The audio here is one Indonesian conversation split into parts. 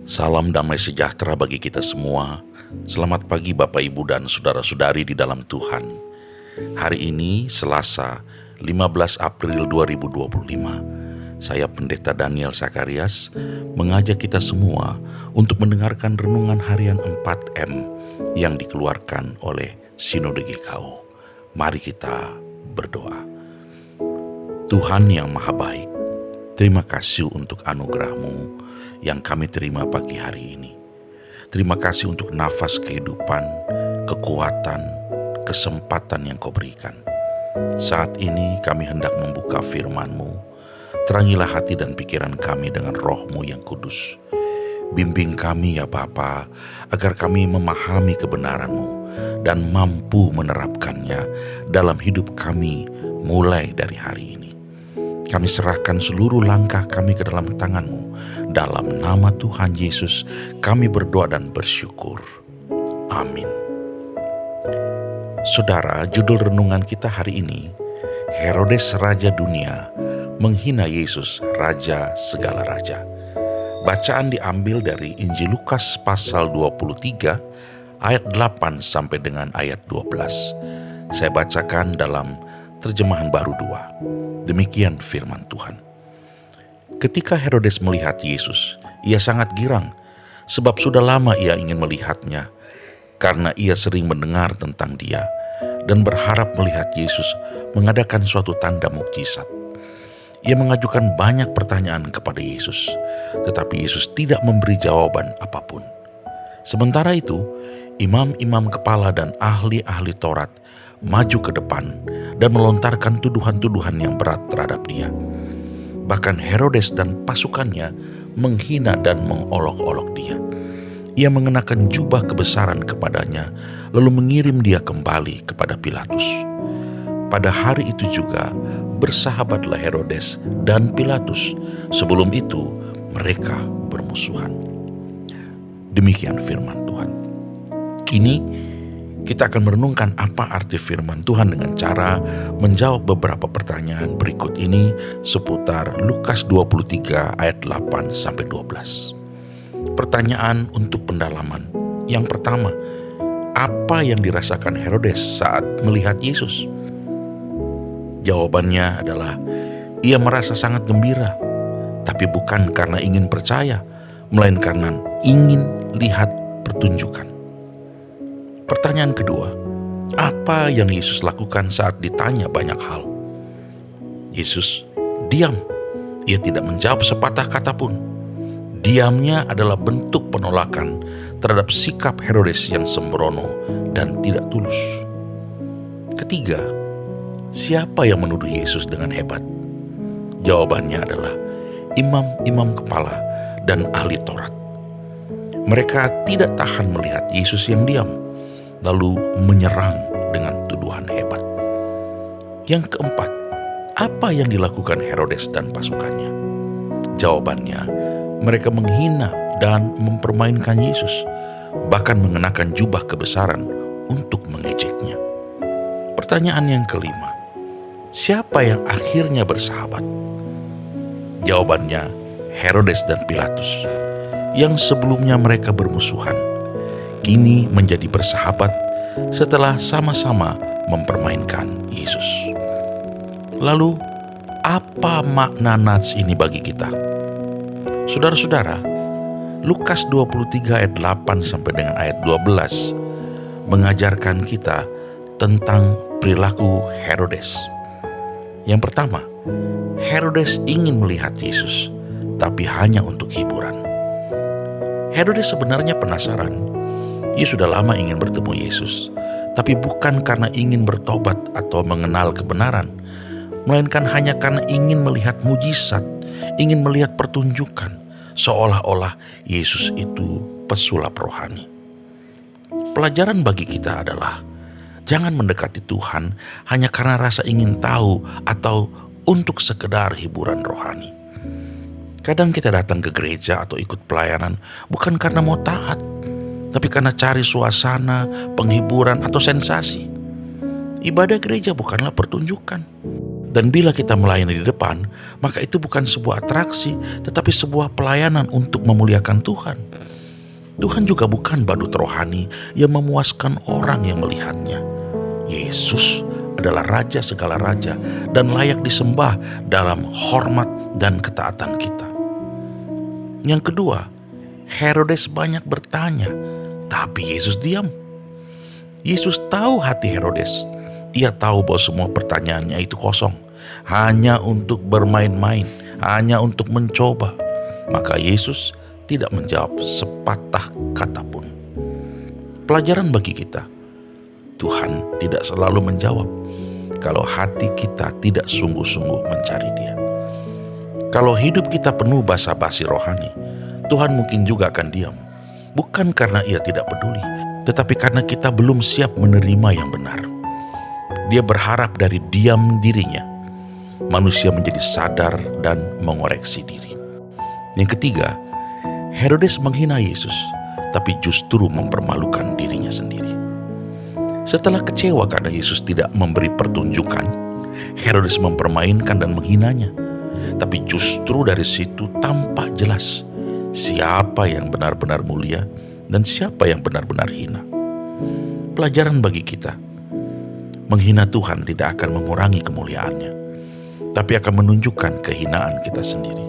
Salam damai sejahtera bagi kita semua. Selamat pagi Bapak Ibu dan saudara-saudari di dalam Tuhan. Hari ini Selasa 15 April 2025. Saya Pendeta Daniel Sakarias mengajak kita semua untuk mendengarkan renungan harian 4M yang dikeluarkan oleh Sinode GKO. Mari kita berdoa. Tuhan yang Maha Baik, terima kasih untuk anugerah-Mu yang kami terima pagi hari ini. Terima kasih untuk nafas kehidupan, kekuatan, kesempatan yang Kau berikan. Saat ini kami hendak membuka firman-Mu. Terangilah hati dan pikiran kami dengan Roh-Mu yang kudus. Bimbing kami ya Bapa, agar kami memahami kebenaran-Mu dan mampu menerapkannya dalam hidup kami mulai dari hari ini. Kami serahkan seluruh langkah kami ke dalam tangan-Mu. Dalam nama Tuhan Yesus, kami berdoa dan bersyukur. Amin. Saudara, judul renungan kita hari ini, Herodes Raja Dunia menghina Yesus, Raja segala Raja. Bacaan diambil dari Injil Lukas pasal 23, ayat 8 sampai dengan ayat 12. Saya bacakan dalam Terjemahan Baru 2. Demikian firman Tuhan. Ketika Herodes melihat Yesus, ia sangat girang, sebab sudah lama ia ingin melihatnya, karena ia sering mendengar tentang dia, dan berharap melihat Yesus mengadakan suatu tanda mukjizat. Ia mengajukan banyak pertanyaan kepada Yesus, tetapi Yesus tidak memberi jawaban apapun. Sementara itu, imam-imam kepala dan ahli-ahli Taurat maju ke depan dan melontarkan tuduhan-tuduhan yang berat terhadap dia. Bahkan Herodes dan pasukannya menghina dan mengolok-olok dia. Ia mengenakan jubah kebesaran kepadanya, lalu mengirim dia kembali kepada Pilatus. Pada hari itu juga bersahabatlah Herodes dan Pilatus. Sebelum itu mereka bermusuhan. Demikian firman Tuhan. Kini kita akan merenungkan apa arti firman Tuhan dengan cara menjawab beberapa pertanyaan berikut ini seputar Lukas 23 ayat 8 sampai 12. Pertanyaan untuk pendalaman. Yang pertama, apa yang dirasakan Herodes saat melihat Yesus? Jawabannya adalah ia merasa sangat gembira, tapi bukan karena ingin percaya, melainkan karena ingin lihat pertunjukan. Pertanyaan kedua, apa yang Yesus lakukan saat ditanya banyak hal? Yesus diam. Ia tidak menjawab sepatah kata pun. Diamnya adalah bentuk penolakan terhadap sikap Herodes yang sembrono dan tidak tulus. Ketiga, siapa yang menuduh Yesus dengan hebat? Jawabannya adalah imam-imam kepala dan ahli Taurat. Mereka tidak tahan melihat Yesus yang diam, lalu menyerang dengan tuduhan hebat. Yang keempat, apa yang dilakukan Herodes dan pasukannya? Jawabannya, mereka menghina dan mempermainkan Yesus, bahkan mengenakan jubah kebesaran untuk mengejeknya. Pertanyaan yang kelima, siapa yang akhirnya bersahabat? Jawabannya, Herodes dan Pilatus, yang sebelumnya mereka bermusuhan, kini menjadi bersahabat setelah sama-sama mempermainkan Yesus. Lalu, apa makna nats ini bagi kita? Saudara-saudara, Lukas 23 ayat 8 sampai dengan ayat 12 mengajarkan kita tentang perilaku Herodes. Yang pertama, Herodes ingin melihat Yesus, tapi hanya untuk hiburan. Herodes sebenarnya penasaran. Ia sudah lama ingin bertemu Yesus, tapi bukan karena ingin bertobat atau mengenal kebenaran, melainkan hanya karena ingin melihat mujizat, ingin melihat pertunjukan, seolah-olah Yesus itu pesulap rohani. Pelajaran bagi kita adalah, jangan mendekati Tuhan hanya karena rasa ingin tahu atau untuk sekedar hiburan rohani. Kadang kita datang ke gereja atau ikut pelayanan bukan karena mau taat, tapi karena cari suasana, penghiburan, atau sensasi. Ibadah gereja bukanlah pertunjukan. Dan bila kita melayani di depan, maka itu bukan sebuah atraksi, tetapi sebuah pelayanan untuk memuliakan Tuhan. Tuhan juga bukan badut rohani yang memuaskan orang yang melihatnya. Yesus adalah Raja segala raja dan layak disembah dalam hormat dan ketaatan kita. Yang kedua, Herodes banyak bertanya, tapi Yesus diam. Yesus tahu hati Herodes. Ia tahu bahwa semua pertanyaannya itu kosong, hanya untuk bermain-main, hanya untuk mencoba. Maka Yesus tidak menjawab sepatah kata pun. Pelajaran bagi kita, Tuhan tidak selalu menjawab kalau hati kita tidak sungguh-sungguh mencari Dia. Kalau hidup kita penuh basa-basi rohani, Tuhan mungkin juga akan diam. Bukan karena Ia tidak peduli, tetapi karena kita belum siap menerima yang benar. Dia berharap dari diam dirinya, manusia menjadi sadar dan mengoreksi diri. Yang ketiga, Herodes menghina Yesus, tapi justru mempermalukan dirinya sendiri. Setelah kecewa karena Yesus tidak memberi pertunjukan, Herodes mempermainkan dan menghinanya. Tapi justru dari situ tampak jelas siapa yang benar-benar mulia dan siapa yang benar-benar hina. Pelajaran bagi kita, menghina Tuhan tidak akan mengurangi kemuliaannya, tapi akan menunjukkan kehinaan kita sendiri.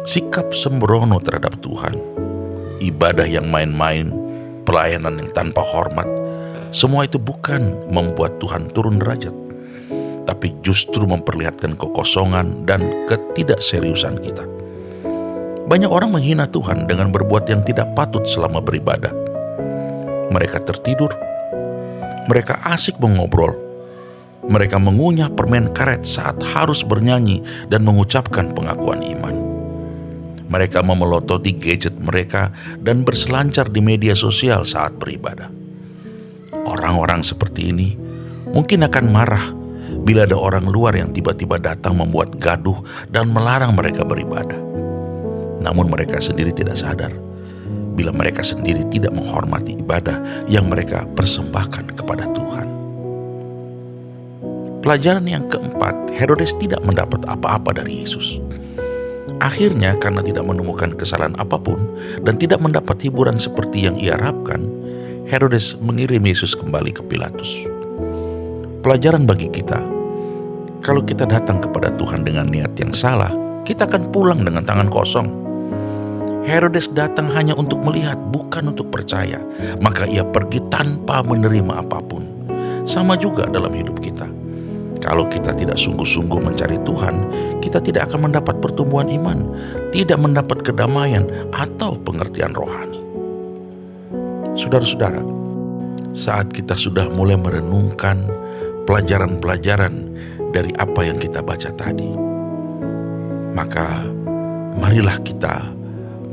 Sikap sembrono terhadap Tuhan, ibadah yang main-main, pelayanan yang tanpa hormat, semua itu bukan membuat Tuhan turun derajat, tapi justru memperlihatkan kekosongan dan ketidakseriusan kita. Banyak orang menghina Tuhan dengan berbuat yang tidak patut selama beribadah. Mereka tertidur, mereka asik mengobrol, mereka mengunyah permen karet saat harus bernyanyi dan mengucapkan pengakuan iman. Mereka memelototi gadget mereka dan berselancar di media sosial saat beribadah. Orang-orang seperti ini mungkin akan marah bila ada orang luar yang tiba-tiba datang membuat gaduh dan melarang mereka beribadah. Namun mereka sendiri tidak sadar bila mereka sendiri tidak menghormati ibadah yang mereka persembahkan kepada Tuhan. Pelajaran yang keempat, Herodes tidak mendapat apa-apa dari Yesus. Akhirnya karena tidak menemukan kesalahan apapun dan tidak mendapat hiburan seperti yang ia harapkan, Herodes mengirim Yesus kembali ke Pilatus. Pelajaran bagi kita, kalau kita datang kepada Tuhan dengan niat yang salah, kita akan pulang dengan tangan kosong. Herodes datang hanya untuk melihat, bukan untuk percaya. Maka ia pergi tanpa menerima apapun. Sama juga dalam hidup kita. Kalau kita tidak sungguh-sungguh mencari Tuhan, kita tidak akan mendapat pertumbuhan iman, tidak mendapat kedamaian atau pengertian rohani. Saudara-saudara, saat kita sudah mulai merenungkan pelajaran-pelajaran dari apa yang kita baca tadi, maka marilah kita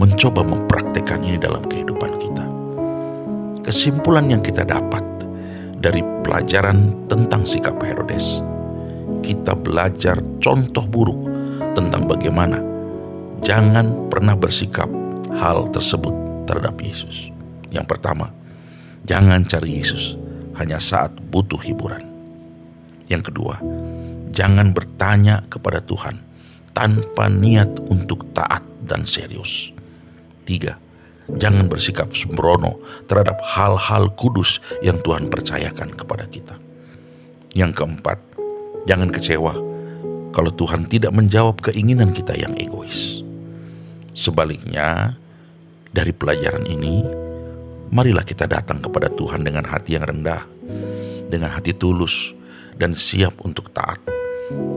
mencoba mempraktekkan ini dalam kehidupan kita. Kesimpulan yang kita dapat dari pelajaran tentang sikap Herodes, kita belajar contoh buruk tentang bagaimana jangan pernah bersikap hal tersebut terhadap Yesus. Yang pertama, jangan cari Yesus hanya saat butuh hiburan. Yang kedua, jangan bertanya kepada Tuhan tanpa niat untuk taat dan serius. 3, jangan bersikap sembrono terhadap hal-hal kudus yang Tuhan percayakan kepada kita. Yang keempat, jangan kecewa kalau Tuhan tidak menjawab keinginan kita yang egois. Sebaliknya, dari pelajaran ini, marilah kita datang kepada Tuhan dengan hati yang rendah, dengan hati tulus, dan siap untuk taat.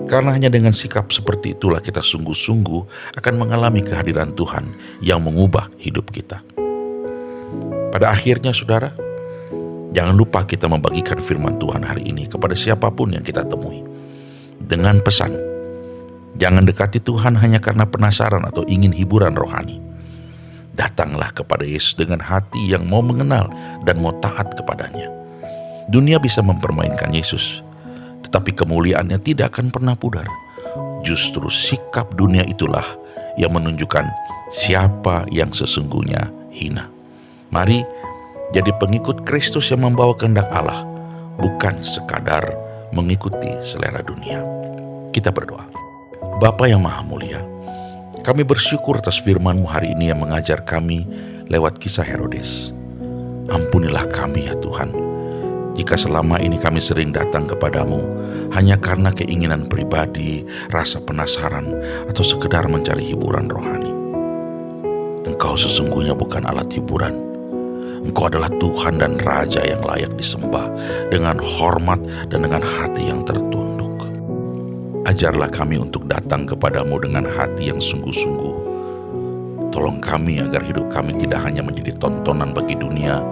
Karena hanya dengan sikap seperti itulah kita sungguh-sungguh akan mengalami kehadiran Tuhan yang mengubah hidup kita. Pada akhirnya, saudara, jangan lupa kita membagikan firman Tuhan hari ini kepada siapapun yang kita temui. Dengan pesan, jangan dekati Tuhan hanya karena penasaran atau ingin hiburan rohani. Datanglah kepada Yesus dengan hati yang mau mengenal dan mau taat kepadanya. Dunia bisa mempermainkan Yesus, tetapi kemuliaannya tidak akan pernah pudar. Justru sikap dunia itulah yang menunjukkan siapa yang sesungguhnya hina. Mari jadi pengikut Kristus yang membawa kehendak Allah, bukan sekadar mengikuti selera dunia. Kita berdoa. Bapa yang Maha Mulia, kami bersyukur atas firman-Mu hari ini yang mengajar kami lewat kisah Herodes. Ampunilah kami ya Tuhan, jika selama ini kami sering datang kepadamu hanya karena keinginan pribadi, rasa penasaran, atau sekedar mencari hiburan rohani. Engkau sesungguhnya bukan alat hiburan. Engkau adalah Tuhan dan Raja yang layak disembah dengan hormat dan dengan hati yang tertunduk. Ajarlah kami untuk datang kepadamu dengan hati yang sungguh-sungguh. Tolong kami agar hidup kami tidak hanya menjadi tontonan bagi dunia,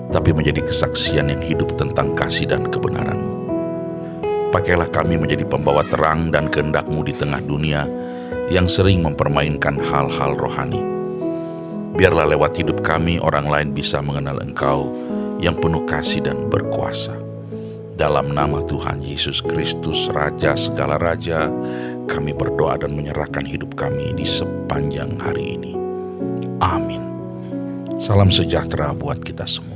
tapi menjadi kesaksian yang hidup tentang kasih dan kebenaran-Mu. Pakailah kami menjadi pembawa terang dan kehendak-Mu di tengah dunia yang sering mempermainkan hal-hal rohani. Biarlah lewat hidup kami orang lain bisa mengenal Engkau yang penuh kasih dan berkuasa. Dalam nama Tuhan Yesus Kristus, Raja segala Raja, kami berdoa dan menyerahkan hidup kami di sepanjang hari ini. Amin. Salam sejahtera buat kita semua.